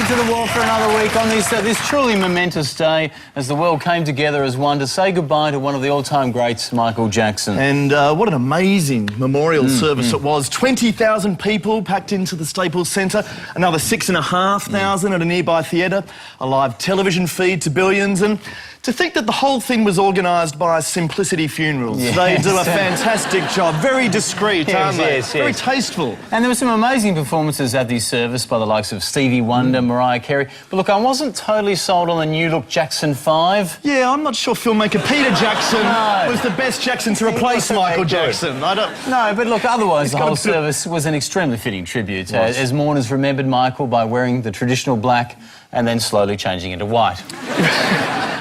to the wall for another week on this truly momentous day as the world came together as one to say goodbye to one of the all-time greats, Michael Jackson. And what an amazing memorial service it was. 20,000 people packed into the Staples Centre, another 6,500 at a nearby theatre, a live television feed to billions, and to think that the whole thing was organised by Simplicity Funerals. Yes. They do a fantastic job. Very discreet, aren't they? Yes. Very tasteful. And there were some amazing performances at this service by the likes of Stevie Wonder, Mariah Carey. But look, I wasn't totally sold on the new look Jackson 5. Yeah, I'm not sure filmmaker Peter Jackson was the best Jackson to replace Michael Jackson. I don't... No, but look, otherwise the whole service was an extremely fitting tribute as mourners remembered Michael by wearing the traditional black and then slowly changing into white.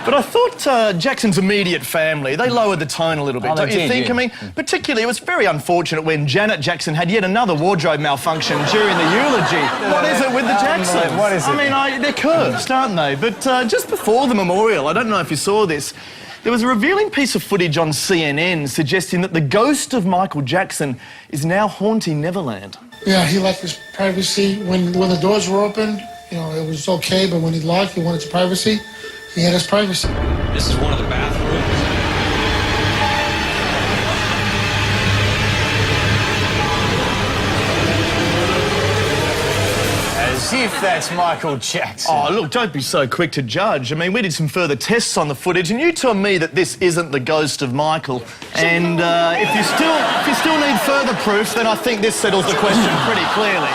But I thought Jackson's immediate family, they lowered the tone a little bit, don't you think? I mean, particularly, it was very unfortunate when Janet Jackson had yet another wardrobe malfunction during the eulogy. What is it with the Jacksons? What is it? I mean, they're cursed, aren't they? But just before the memorial, I don't know if you saw this, there was a revealing piece of footage on CNN suggesting that the ghost of Michael Jackson is now haunting Neverland. Yeah, he liked his privacy. When the doors were open, you know, it was okay, but when he locked, he wanted his privacy. He had his privacy. This is one of the bathrooms. As if that's Michael Jackson. Oh, look, don't be so quick to judge. I mean, we did some further tests on the footage, and you tell me that this isn't the ghost of Michael. And if you still need further proof, then I think this settles the question pretty clearly.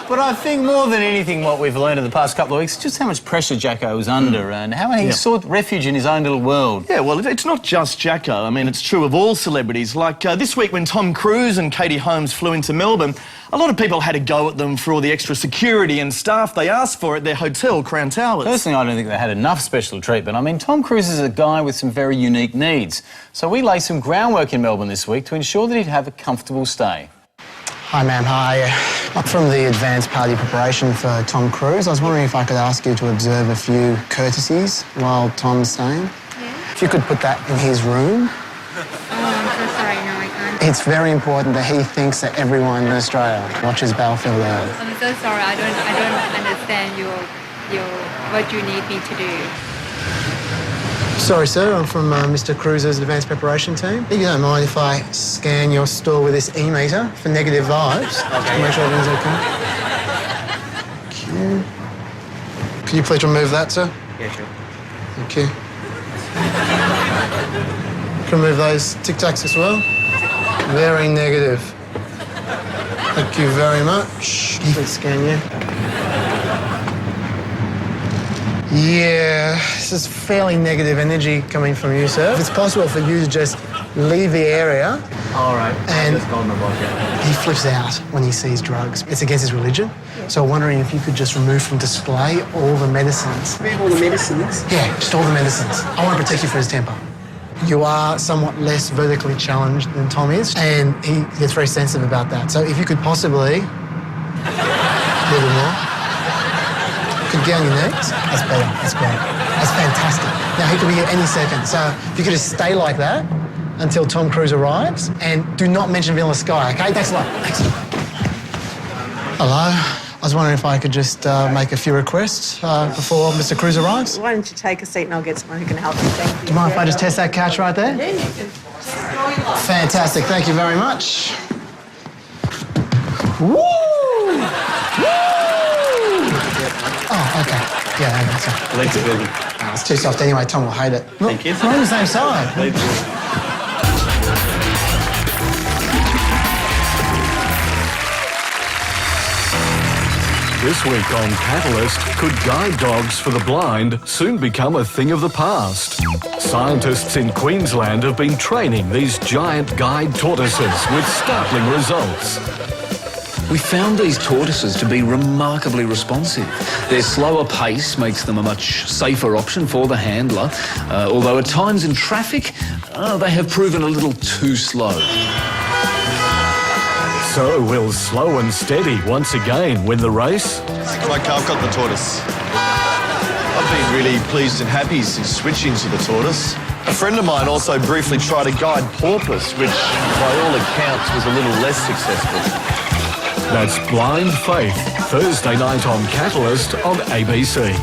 But I think more than anything what we've learned in the past couple of weeks is just how much pressure Jacko was under and how he sought refuge in his own little world. Yeah, well, it's not just Jacko. I mean, it's true of all celebrities. Like this week when Tom Cruise and Katie Holmes flew into Melbourne, a lot of people had to go at them for all the extra security and staff they asked for at their hotel, Crown Towers. Personally, I don't think they had enough special treatment. I mean, Tom Cruise is a guy with some very unique needs. So we laid some groundwork in Melbourne this week to ensure that he'd have a comfortable stay. Hi, ma'am. Hi. I'm from the advanced party preparation for Tom Cruise. I was wondering if I could ask you to observe a few courtesies while Tom's staying. Yeah. If you could put that in his room. Oh, I'm so sorry. No, I can't. It's very important that he thinks that everyone in Australia watches Battlefield Earth. I'm so sorry. I don't understand what you need me to do. Sorry, sir. I'm from Mr. Cruise's advanced preparation team. You don't mind if I scan your store with this e-meter for negative vibes? Okay. To make sure everything's okay. Thank you. Can you please remove that, sir? Yeah, sure. Thank you. Can remove those Tic Tacs as well. Very negative. Thank you very much. Let's scan you. Yeah, this is fairly negative energy coming from you, sir. If it's possible for you to just leave the area. All right. And he flips out when he sees drugs. It's against his religion. So I'm wondering if you could just remove from display all the medicines. All the medicines? Yeah, just all the medicines. I want to protect you for his temper. You are somewhat less vertically challenged than Tom is, and he gets very sensitive about that. So if you could possibly... a little more. Could get on your knees. That's better. That's great. That's fantastic. Now, he could be here any second. So if you could just stay like that until Tom Cruise arrives, and do not mention Vanilla Sky, OK? Thanks a lot. Thanks. Hello. I was wondering if I could just make a few requests before Mr. Cruise arrives. Why don't you take a seat and I'll get someone who can help you. Thank you. Do you mind if I just test that couch right there? Yeah, you can. Fantastic. Thank you very much. Woo! Oh, OK. Yeah, that's right. Legs are building. It's too soft anyway. Tom will hate it. Look, Thank you. We're on the same side. This week on Catalyst, could guide dogs for the blind soon become a thing of the past? Scientists in Queensland have been training these giant guide tortoises with startling results. We found these tortoises to be remarkably responsive. Their slower pace makes them a much safer option for the handler, although at times in traffic, they have proven a little too slow. So will Slow and Steady once again win the race? Like I've got the tortoise. I've been really pleased and happy since switching to the tortoise. A friend of mine also briefly tried a guide porpoise, which by all accounts was a little less successful. That's Blind Faith, Thursday night on Catalyst on ABC.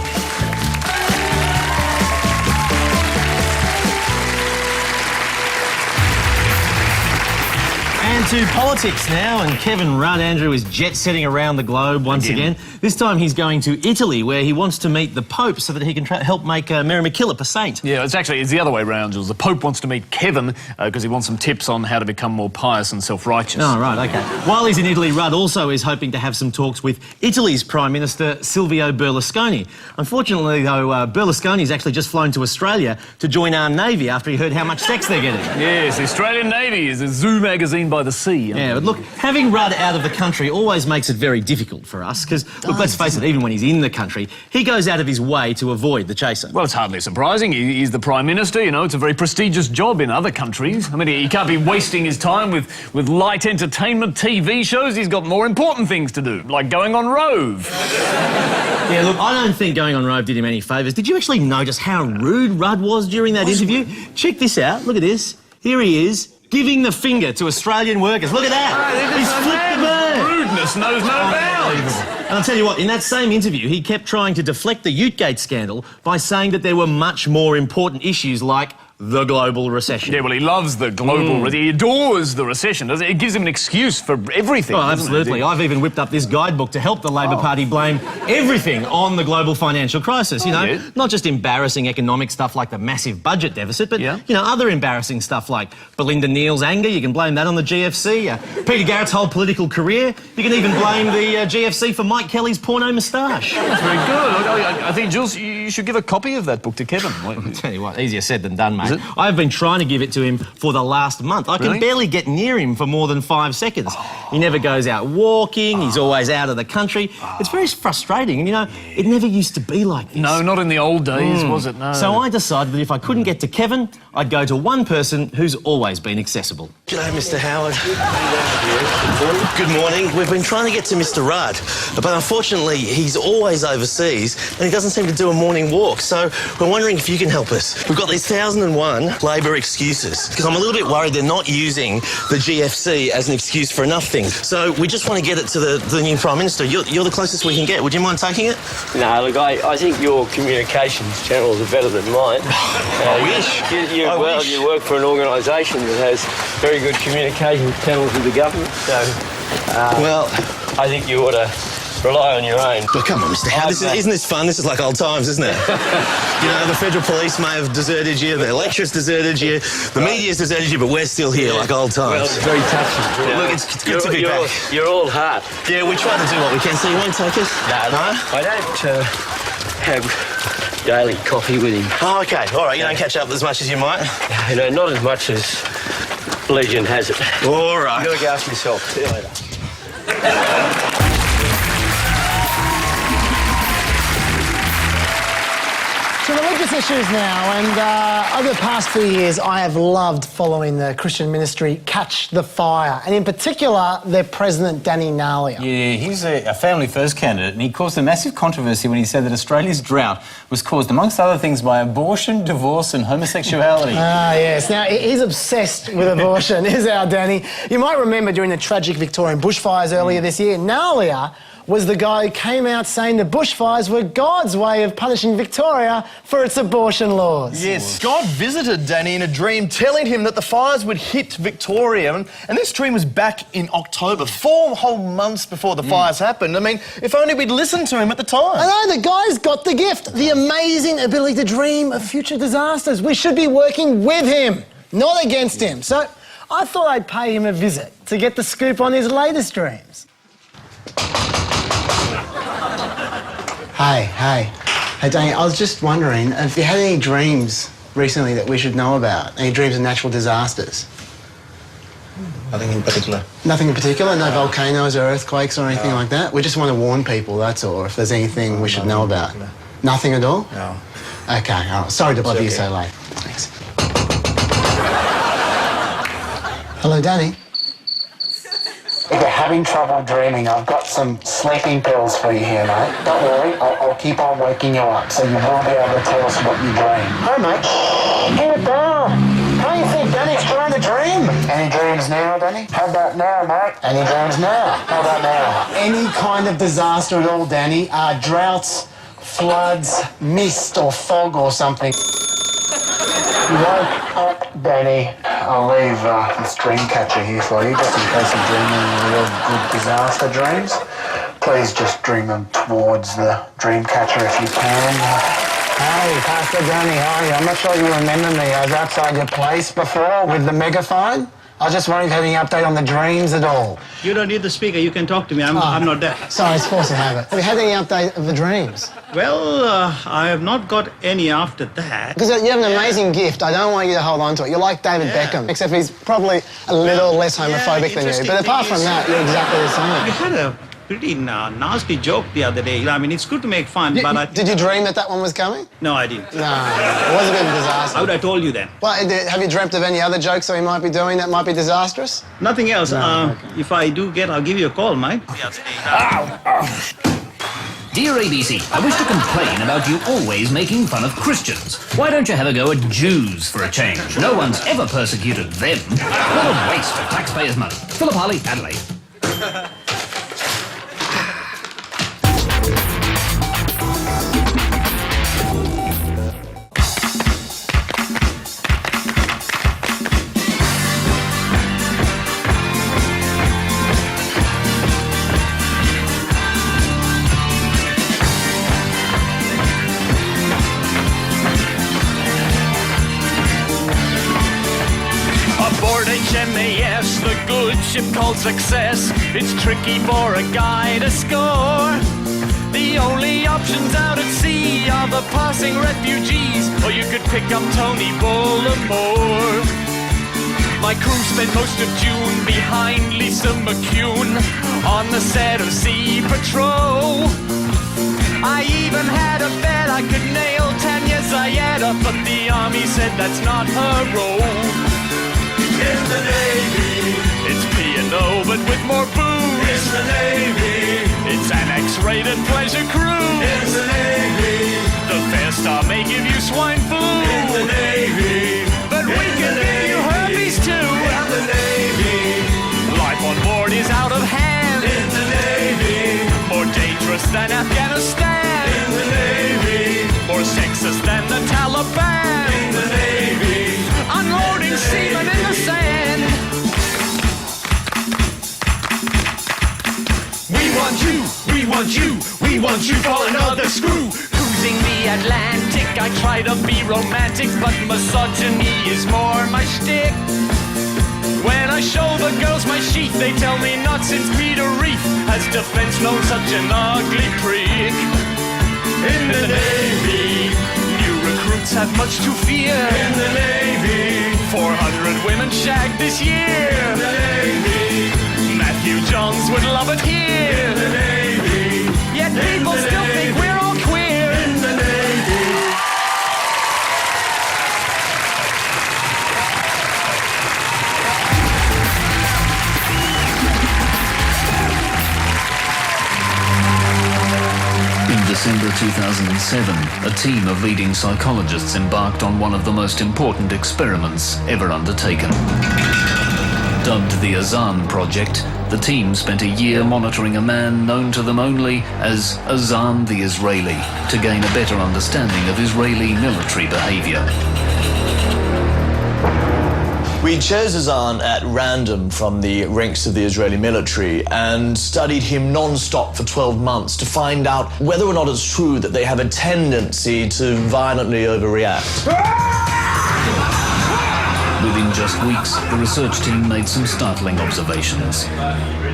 And to politics now, and Kevin Rudd, Andrew, is jet-setting around the globe once again. This time he's going to Italy, where he wants to meet the Pope so that he can help make Mary MacKillop a saint. Yeah, it's the other way around, Jules. The Pope wants to meet Kevin because he wants some tips on how to become more pious and self-righteous. Oh, right, OK. While he's in Italy, Rudd also is hoping to have some talks with Italy's Prime Minister, Silvio Berlusconi. Unfortunately, though, Berlusconi's actually just flown to Australia to join our Navy after he heard how much sex they're getting. Yes, the Australian Navy is a zoo magazine by the sea. Yeah, but look, having Rudd out of the country always makes it very difficult for us because, look, let's face it, even when he's in the country, he goes out of his way to avoid the chaser. Well, it's hardly surprising. He's the Prime Minister, you know, it's a very prestigious job in other countries. I mean, he can't be wasting his time with light entertainment TV shows. He's got more important things to do, like going on Rove. Yeah, look, I don't think going on Rove did him any favours. Did you actually notice how rude Rudd was during that interview? Check this out. Look at this. Here he is, giving the finger to Australian workers. Look at that. He's flicked the bird. Rudeness knows no bounds. And I'll tell you what, in that same interview, he kept trying to deflect the Utegate scandal by saying that there were much more important issues like the global recession. Yeah, well, he loves the global... He adores the recession, doesn't it? It gives him an excuse for everything. Oh, absolutely. I've even whipped up this guidebook to help the Labor Party blame everything on the global financial crisis, you know? Not just embarrassing economic stuff like the massive budget deficit, but, you know, other embarrassing stuff like Belinda Neal's anger, you can blame that on the GFC, Peter Garrett's whole political career, you can even blame the GFC for Mike Kelly's porno moustache. That's very good. I think, Jules, you should give a copy of that book to Kevin. I'll tell you what, easier said than done, mate. I've been trying to give it to him for the last month. I can barely get near him for more than 5 seconds. He never goes out walking, he's always out of the country. It's very frustrating, and, you know, it never used to be like this. No, not in the old days, was it? No. So I decided that if I couldn't get to Kevin, I'd go to one person who's always been accessible. G'day, Mr. Howard. Good morning. We've been trying to get to Mr. Rudd, but unfortunately he's always overseas and he doesn't seem to do a morning walk, so we're wondering if you can help us. We've got these 1001 Labor excuses, because I'm a little bit worried they're not using the GFC as an excuse for enough things. So we just want to get it to the new Prime Minister. You're the closest we can get. Would you mind taking it? No, look, I think your communications channels are better than mine. I wish. You work for an organisation that has very good communication channels with the government, so... well... I think you ought to rely on your own. But come on, Mr. Howard, isn't this fun? This is like old times, isn't it? You know, the federal police may have deserted you, the electorate's deserted you, the media's deserted you, but we're still here like old times. Well, it's very touching. Yeah. Look, it's good to be back. You're all heart. Yeah, we try to do what we can, so you won't take us? No, I don't have daily coffee with him. Oh, OK. All right, you don't catch up as much as you might? You know, not as much as legend has it. All right. You look after yourself. See you later. To religious issues now, and over the past few years I have loved following the Christian ministry Catch the Fire, and in particular their president Danny Nalliah. Yeah, he's a Family First candidate, and he caused a massive controversy when he said that Australia's drought was caused, amongst other things, by abortion, divorce and homosexuality. Yes. Now, he's obsessed with abortion, is our Danny. You might remember during the tragic Victorian bushfires earlier this year, Nalliah was the guy who came out saying the bushfires were God's way of punishing Victoria for its abortion laws. Yes, God visited Danny in a dream telling him that the fires would hit Victoria, and this dream was back in October, 4 whole months before the fires happened. I mean, if only we'd listened to him at the time. I know, the guy's got the gift, the amazing ability to dream of future disasters. We should be working with him, not against him. So I thought I'd pay him a visit to get the scoop on his latest dreams. Hey, Danny, I was just wondering if you had any dreams recently that we should know about? Any dreams of natural disasters? Nothing in particular. Nothing in particular? No volcanoes or earthquakes or anything like that? We just want to warn people, that's all, or if there's anything we should know about. No. Nothing at all? No. OK, all right. Sorry to bother you so late. Thanks. Hello, Danny. If you're having trouble dreaming, I've got some sleeping pills for you here, mate. Don't worry, I'll keep on waking you up, so you will be able to tell us what you dream. Hey, mate. Get it down. How do you think Danny's trying to dream? dream. Any dreams now, Danny? How about now, mate? Any dreams now? How about now? Any kind of disaster at all, Danny, droughts, floods, mist or fog or something. You woke up, Danny. I'll leave this dream catcher here for you, just in case you're dreaming real good disaster dreams. Please just dream them towards the dream catcher if you can. Hey, Pastor Danny, how are you? I'm not sure you remember me. I was outside your place before with the megaphone. I was just wondering if you had any update on the dreams at all. You don't need the speaker. You can talk to me. I'm not there. Sorry, it's force of habit. Have you had any update of the dreams? Well, I have not got any after that. Because you have an amazing gift. I don't want you to hold on to it. You're like David Beckham, except he's probably a little less homophobic than you. But apart from that, you're exactly the same. You had a pretty nasty joke the other day. I mean, it's good to make fun, but Did you dream that one was coming? No, I didn't. No, it was a bit of a disaster. I would have told you then. Well, have you dreamt of any other jokes that we might be doing that might be disastrous? Nothing else. If I do get, I'll give you a call, mate. Dear ABC, I wish to complain about you always making fun of Christians. Why don't you have a go at Jews for a change? No one's ever persecuted them. What a waste of taxpayers' money. Philip Harley, Adelaide. Aboard HMAS, the good ship called Success. It's tricky for a guy to score. The only options out at sea are the passing refugees, or you could pick up Tony Bullimore. My crew spent most of June behind Lisa McCune on the set of Sea Patrol. I even had a bet I could nail Tanya Zayeda, but the army said that's not her role. In the Navy, it's P&O, but with more booze. In the Navy, it's an X-rated pleasure cruise. In the Navy, the Fair Star may give you swine flu. In the Navy, but we can give you herpes too. In the Navy, life on board is out of hand. In the Navy, more dangerous than Afghanistan. In the Navy, more sexist than the Taliban. In the Navy, unloading seamen in the sand. We want you, we want you, we want you for another screw. Cruising the Atlantic, I try to be romantic, but misogyny is more my shtick. When I show the girls my sheath, they tell me not since Peter Reef has defense known such an ugly prick. In the Navy, new recruits have much to fear. In the Navy, 400 women shagged this year. In the Navy, Matthew Johns would love it here. In the Navy, yet people still think we're all queer. In the Navy. In December 2007, a team of leading psychologists embarked on one of the most important experiments ever undertaken. Dubbed the Azan Project, the team spent a year monitoring a man known to them only as Azan the Israeli to gain a better understanding of Israeli military behavior. We chose Azan at random from the ranks of the Israeli military and studied him non-stop for 12 months to find out whether or not it's true that they have a tendency to violently overreact. Within just weeks, the research team made some startling observations.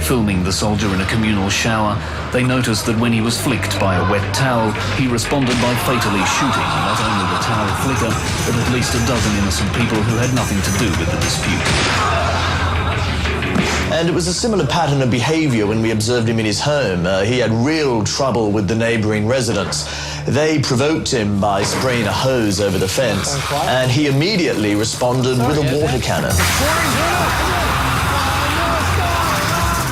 Filming the soldier in a communal shower, they noticed that when he was flicked by a wet towel, he responded by fatally shooting not only the towel flicker, but at least a dozen innocent people who had nothing to do with the dispute. And it was a similar pattern of behavior when we observed him in his home. He had real trouble with the neighboring residents. They provoked him by spraying a hose over the fence, and he immediately responded with a water cannon.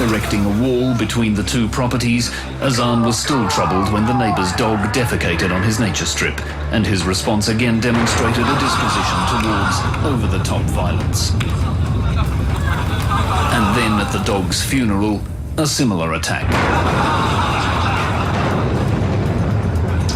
Erecting a wall between the two properties, Azan was still troubled when the neighbour's dog defecated on his nature strip, and his response again demonstrated a disposition towards over-the-top violence. the dog's funeral, a similar attack.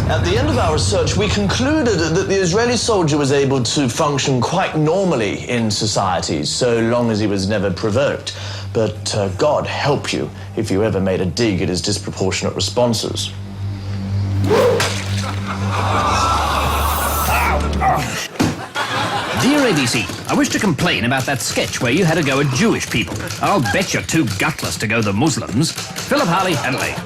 At the end of our research, we concluded that the Israeli soldier was able to function quite normally in society, so long as he was never provoked. But God help you if you ever made a dig at his disproportionate responses. Dear ABC, I wish to complain about that sketch where you had to go at Jewish people. I'll bet you're too gutless to go the Muslims. Philip Harley, Adelaide.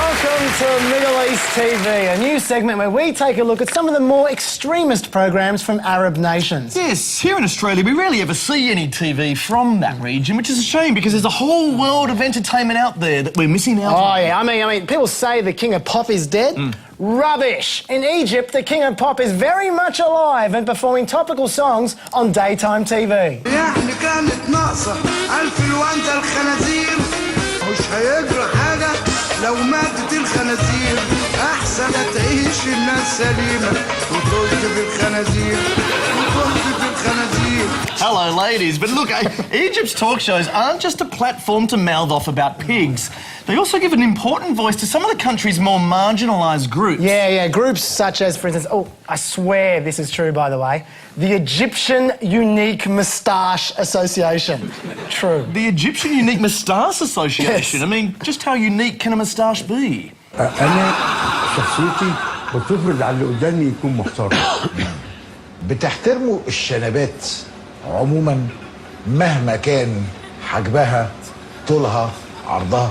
Welcome to Middle East TV, a new segment where we take a look at some of the more extremist programs from Arab nations. Yes, here in Australia we rarely ever see any TV from that region, which is a shame because there's a whole world of entertainment out there that we're missing out on. Oh yeah, I mean, people say the King of Pop is dead. Rubbish! In Egypt, the King of Pop is very much alive and performing topical songs on daytime TV. لو ماتت الخنازير أحسن تعيش الناس سليمة وطلت في الخنازير وطلت في الخنازير. Hello, ladies. But look, Egypt's talk shows aren't just a platform to mouth off about pigs. They also give an important voice to some of the country's more marginalised groups. Yeah, groups such as, for instance, oh, I swear this is true, by the way, the Egyptian Unique Moustache Association. True. The Egyptian Unique Moustache Association? Yes. I mean, just how unique can a moustache be? أنا شخصيتي بتفرض على اللي قدامي يكون محترم. بتحترموا الشنبات عموما مهما كان حجمها طولها عرضها.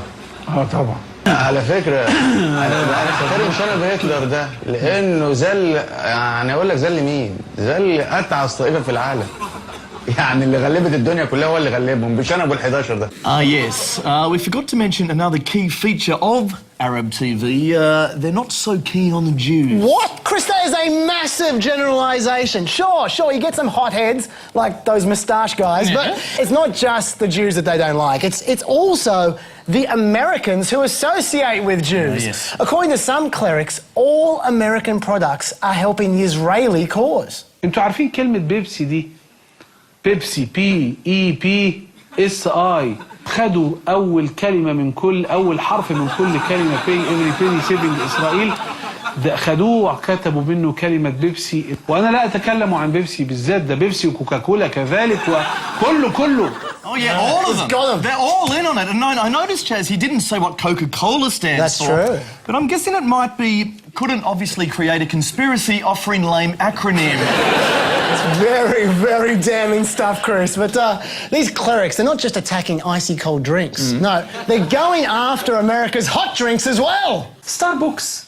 طبعا. على فكرة أنا بحترم شنب هتلر ده لأنه ذل، يعني أقول لك ذل مين؟ ذل أتعس طائفة في العالم. يعني اللي غلبت الدنيا كلها هو اللي غلبهم بشنبه ال11 ده. Yes. We forgot to mention another key feature of Arab TV. They're not so keen on the Jews. What? Chris, that is a massive generalisation. Sure, you get some hotheads like those moustache guys, but it's not just the Jews that they don't like. It's also the Americans who associate with Jews. Yes. According to some clerics, all American products are helping the Israeli cause. انتوا عارفين كلمة بيبسي دي؟ بيبسي PEPSI خدوا أول حرف من كل كلمة pay every saving إسرائيل خدوه وكتبوا منه كلمة بيبسي. وأنا لا أتكلم عن بيبسي بالذات، ده بيبسي وكوكاكولا كذلك وكله. Oh yeah, all of them. They're all in on it. And I noticed, Chaz, he didn't say what Coca-Cola stands for. That's true. But I'm guessing it might be, couldn't obviously create a conspiracy offering lame acronym. It's very, very damning stuff, Chris. But these clerics, they're not just attacking icy cold drinks. No, they're going after America's hot drinks as well. ستاربكس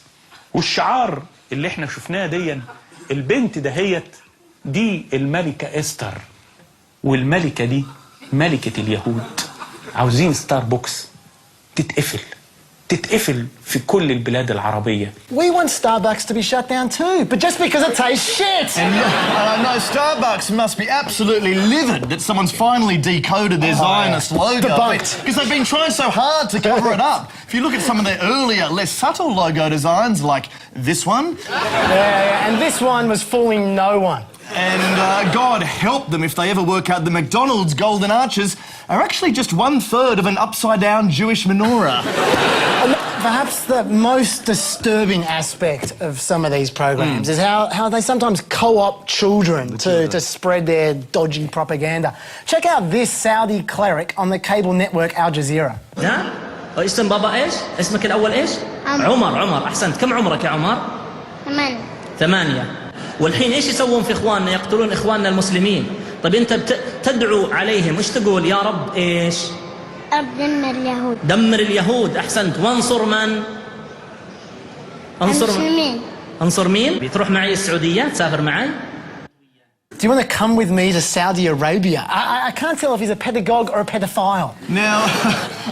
والشعار اللي احنا شفناه ديا، البنت دهيت دي الملكة إستر، والملكة دي ملكة اليهود. عاوزين ستاربكس تتقفل في كل البلاد العربية. We want Starbucks to be shut down too, but just because it tastes shit. No, Starbucks must be absolutely livid that someone's finally decoded their Zionist logo. Debunked. Because they've been trying so hard to cover it up. If you look at some of their earlier, less subtle logo designs, like this one. Yeah, and this one was fooling no one. And God help them if they ever work out the McDonald's golden arches are actually just 1/3 of an upside-down Jewish menorah. Perhaps the most disturbing aspect of some of these programs is how they sometimes co-opt children to spread their dodgy propaganda. Check out this Saudi cleric on the cable network Al Jazeera. نعم؟ اسم بابا ايش؟ اسمك الأول ايش؟ عمر أحسنت. كم عمرك يا عمر؟ 8. والحين ايش يسوون في اخواننا؟ يقتلون اخواننا المسلمين. طيب انت تدعو عليهم ايش تقول؟ يا رب ايش؟ رب دمر اليهود. دمر اليهود، احسنت. وانصر من؟ انصر مين؟ بتروح معي السعودية؟ تسافر معي؟ Do you want to come with me to Saudi Arabia? I can't tell if he's a pedagogue or a pedophile. Now,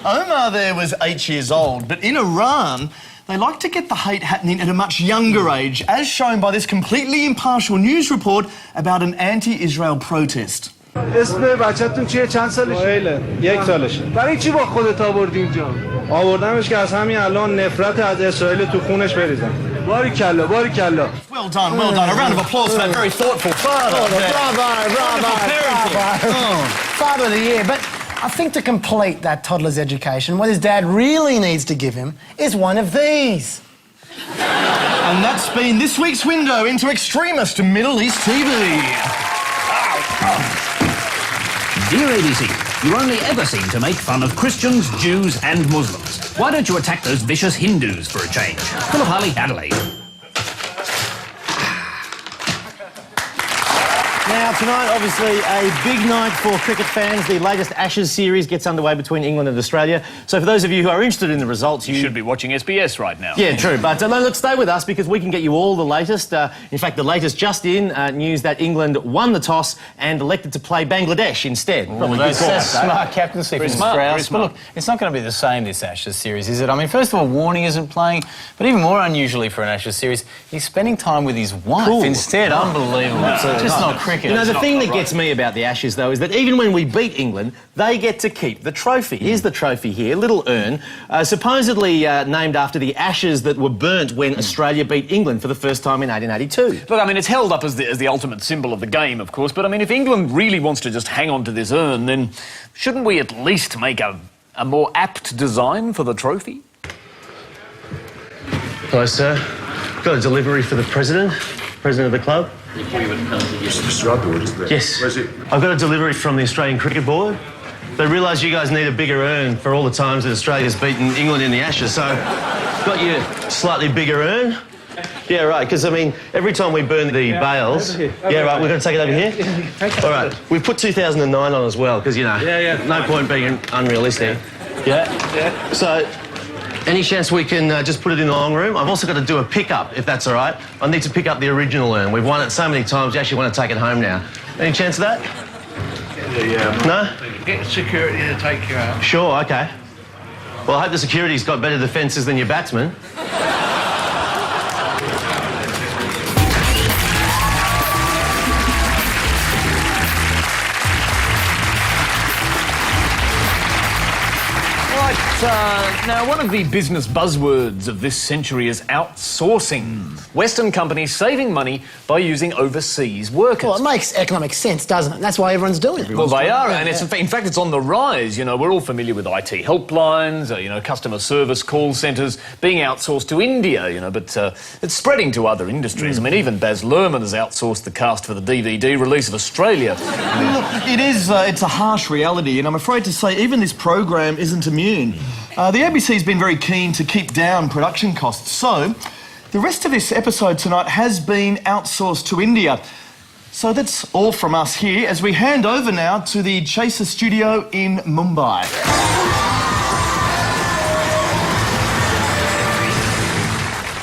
Omar there was 8 years old, but in Iran, they like to get the hate happening at a much younger age, as shown by this completely impartial news report about an anti-Israel protest. اسم بچه‌تون چیه؟ چند سالشه؟ 1 سالشه. برای چی با خودت آوردی اینجا؟ آوردمش که از همین الان نفرت از اسرائیل تو خونش بریزن. باریکلا. Well, Well done, well done. A round of applause for that very thoughtful father. Father of the year. But I think to complete that toddler's education, what his dad really needs to give him is one of these. And that's been this week's window into extremist Middle East TV. Dear ABC, you only ever seem to make fun of Christians, Jews and Muslims. Why don't you attack those vicious Hindus for a change? Philip Harley, Adelaide. Now, tonight, obviously, a big night for cricket fans. The latest Ashes series gets underway between England and Australia. So for those of you who are interested in the results, You should be watching SBS right now. Yeah, true. But look, stay with us because we can get you all the latest. In fact, the latest just in news that England won the toss and elected to play Bangladesh instead. Probably that's smart captaincy from Strauss. But look, it's not going to be the same this Ashes series, is it? I mean, first of all, Warning isn't playing, but even more unusually for an Ashes series, he's spending time with his wife instead. Unbelievable. Just not cricket. You know, the thing that gets me about the Ashes, though, is that even when we beat England, they get to keep the trophy. Here's the trophy here, little urn, supposedly named after the ashes that were burnt when Australia beat England for the first time in 1882. Look, I mean, it's held up as the ultimate symbol of the game, of course, but I mean, if England really wants to just hang on to this urn, then shouldn't we at least make a more apt design for the trophy? Hello, sir. Got a delivery for the president of the club. Mr. Upwood, isn't it? Yes. Where's it? I've got a delivery from the Australian Cricket Board. They realise you guys need a bigger urn for all the times that Australia's beaten England in the Ashes, so got you a slightly bigger urn. Yeah, right, because, I mean, every time we burn the bales... Yeah, right, we're going to take it over here? All right, we've put 2009 on as well, because, you know, no point being unrealistic. Yeah? So... any chance we can just put it in the long room? I've also got to do a pickup, if that's all right. I need to pick up the original urn. We've won it so many times, we actually want to take it home now. Any chance of that? Yeah. No? Get security to take you out. Sure, OK. Well, I hope the security's got better defences than your batsmen. Now, one of the business buzzwords of this century is outsourcing. Western companies saving money by using overseas workers. Well, it makes economic sense, doesn't it? That's why everyone's doing it. Well, they are, and in fact, it's on the rise. You know, we're all familiar with IT helplines, you know, customer service call centres being outsourced to India, you know, but it's spreading to other industries. I mean, even Baz Luhrmann has outsourced the cast for the DVD release of Australia. Look, it's a harsh reality, and I'm afraid to say even this program isn't immune. The ABC's been very keen to keep down production costs, so the rest of this episode tonight has been outsourced to India. So that's all from us here as we hand over now to the Chaser studio in Mumbai.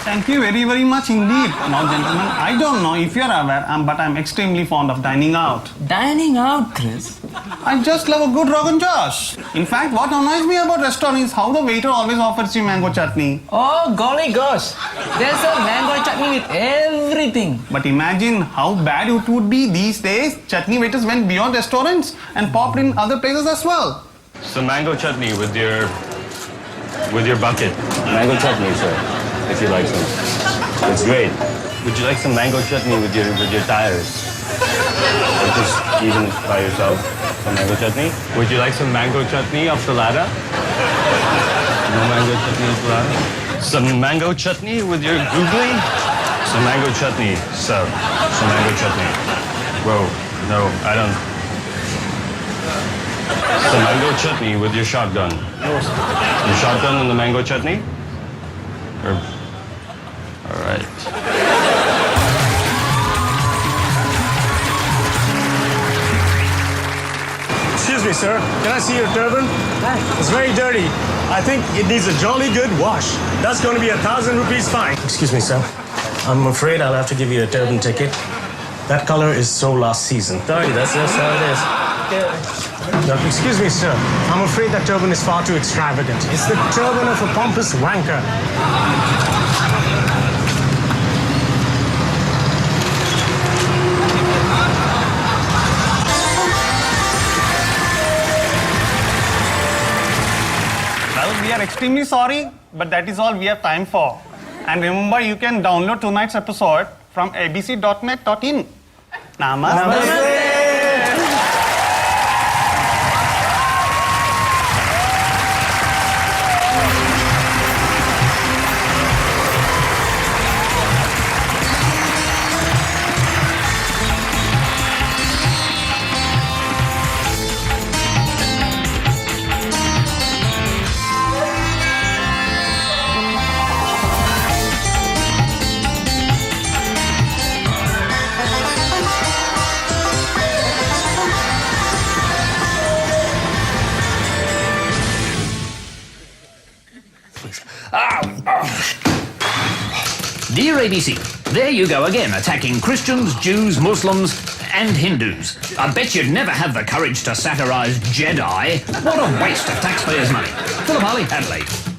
Thank you very, very much indeed. Now, gentlemen, I don't know if you're aware, but I'm extremely fond of dining out. Dining out, Chris? I just love a good Rogan Josh. In fact, what annoys me about restaurants is how the waiter always offers you mango chutney. Oh, golly gosh. There's a mango chutney with everything. But imagine how bad it would be these days. Chutney waiters went beyond restaurants and popped in other places as well. Some mango chutney with your bucket. Mango chutney, sir, if you like some. It's great. Would you like some mango chutney with your tires? Or just even by yourself, some mango chutney? Would you like some mango chutney of salada? No mango chutney of salada? Some mango chutney with your googly? Some mango chutney, sir. Some mango chutney. Whoa, no, I don't. Some mango chutney with your shotgun. Your shotgun and the mango chutney? All right. Excuse me, sir. Can I see your turban? It's very dirty. I think it needs a jolly good wash. That's going to be 1,000 rupees fine. Excuse me, sir. I'm afraid I'll have to give you a turban ticket. That color is so last season. Sorry, that's just how it is. No, excuse me, sir. I'm afraid that turban is far too extravagant. It's the turban of a pompous wanker. Well, we are extremely sorry, but that is all we have time for. And remember, you can download tonight's episode from abc.net.in. Namaste. Dear ABC, there you go again, attacking Christians, Jews, Muslims, and Hindus. I bet you'd never have the courage to satirise Jedi. What a waste of taxpayers' money. Philip Harley, Adelaide.